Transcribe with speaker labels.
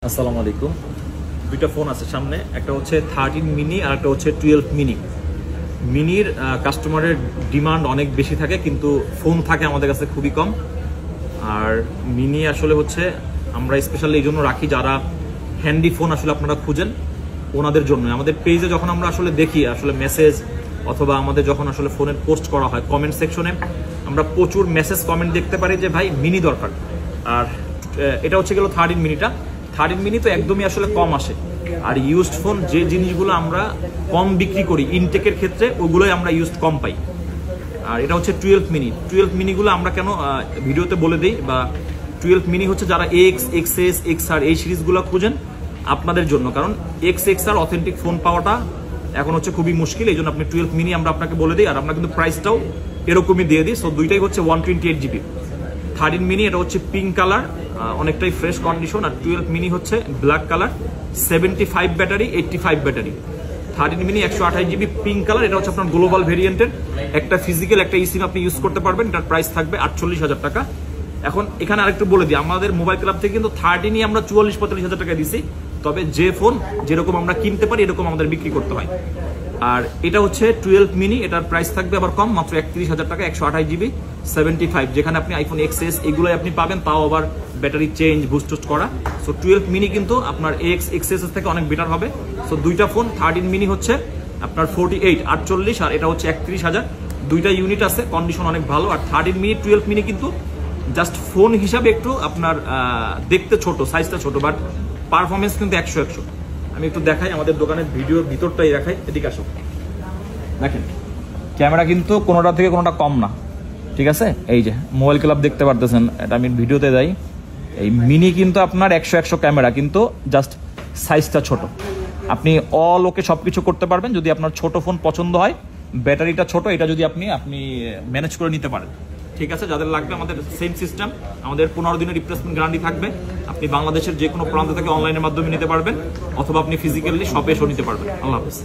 Speaker 1: আসসালামু আলাইকুম। দুইটা ফোন আছে সামনে, একটা হচ্ছে 13 মিনি আর একটা হচ্ছে 12 মিনি। মিনির কাস্টমারের ডিমান্ড অনেক বেশি থাকে, কিন্তু ফোন থাকে আমাদের কাছে খুবই কম। আর মিনি আসলে হচ্ছে আমরা স্পেশালি এই জন্য রাখি, যারা হ্যান্ডি ফোন আসলে আপনারা খুঁজেন ওনাদের জন্য। আমাদের পেজে যখন আমরা আসলে দেখি আসলে মেসেজ অথবা আমাদের যখন আসলে ফোনের পোস্ট করা হয় কমেন্ট সেকশনে, আমরা প্রচুর মেসেজ কমেন্ট দেখতে পারি যে ভাই মিনি দরকার। আর এটা হচ্ছে গেল 13 মিনিটা। 13 মিনি তো একদমই আসলে কম আসে, আর ইউজড ফোন যে জিনিসগুলো আমরা কম বিক্রি করি ইনটেকের ক্ষেত্রে ওগুলোই আমরা ইউজড কম পাই। আর এটা হচ্ছে 12 মিনি। 12 মিনিগুলো আমরা কেন ভিডিওতে বলে দিই, বা 12 মিনি হচ্ছে যারা এক্স, এক্সএস, এক্সআর এই সিরিজগুলো খুঁজেন আপনাদের জন্য, কারণ এক্স, এক্সআর অথেন্টিক ফোন পাওয়াটা এখন হচ্ছে খুবই মুশকিল। এই জন্য আপনি 12 মিনি আমরা আপনাকে বলে দিই, আর আমরা কিন্তু প্রাইসটাও এরকমই দিয়ে দিই। সো দুইটাই হচ্ছে 128GB। 13 মিনি এটা হচ্ছে পিঙ্ক কালার, অনেকটাই ফ্রেশ কন্ডিশন। আর 12 মিনি হচ্ছে black colour, 75 battery, 85 battery. 13 mini 128GB pink colour, এটা হচ্ছে আপনার গ্লোবাল ভেরিয়েন্টের। একটা ফিজিক্যাল একটা ইসিম আপনি ইউজ করতে পারবেন। এটার প্রাইস থাকবে 48,000 টাকা। এখন এখানে আরেকটু বলে দিই, আমাদের মোবাইল ক্লাব থেকে কিন্তু 13 আমরা 44-45,000 টাকা দিছি, তবে যে ফোন যেরকম আমরা কিনতে পারি এরকম আমাদের বিক্রি করতে হয়। আর এটা হচ্ছে 12 মিনি, এটার প্রাইস থাকবে আবার কম, মাত্র 31,000 টাকা, 128GB 75, যেখানে আপনি আইফোন এক্সএস এগুলোই আপনি পাবেন, তাও আবার ব্যাটারি চেঞ্জ বুস্ট করা। সো 12 মিনি কিন্তু আপনার এক্সএস থেকে অনেক বেটার হবে। সো দুইটা ফোন 13 মিনি হচ্ছে আপনার 48 আর এটা হচ্ছে 31,000। দুইটা ইউনিট আছে, কন্ডিশন অনেক ভালো। আর 13 মিনি 12 মিনি কিন্তু জাস্ট ফোন হিসাবে একটু আপনার দেখতে ছোট, সাইজটা ছোট, বাট পারফরমেন্স কিন্তু 100। আমি একটু দেখাই, আমাদের দোকানের ভিডিওর ভিতরটাই দেখাই, এদিকে আসো। দেখেন ক্যামেরা কিন্তু কোনোটা থেকে কোনোটা কম না, ঠিক আছে? এই যে মোবাইল ক্লাব দেখতে পারতেছেন, এটা আমি ভিডিওতে দেই। এই মিনি কিন্তু আপনার 100 ক্যামেরা, কিন্তু জাস্ট সাইজটা ছোট। আপনি অল ওকে সবকিছু করতে পারবেন যদি আপনার ছোট ফোন পছন্দ হয়। ব্যাটারিটা ছোট, এটা যদি আপনি ম্যানেজ করে নিতে পারেন, ঠিক আছে? যাদের লাগবে আমাদের সেম সিস্টেম, আমাদের 15 দিনের রিপ্লেসমেন্ট গ্যারান্টি থাকবে। আপনি বাংলাদেশের যে কোনো প্রান্ত থেকে অনলাইনের মাধ্যমে নিতে পারবেন, অথবা আপনি ফিজিক্যালি শপে এসেও নিতে পারবেন। আল্লাহ হাফেজ।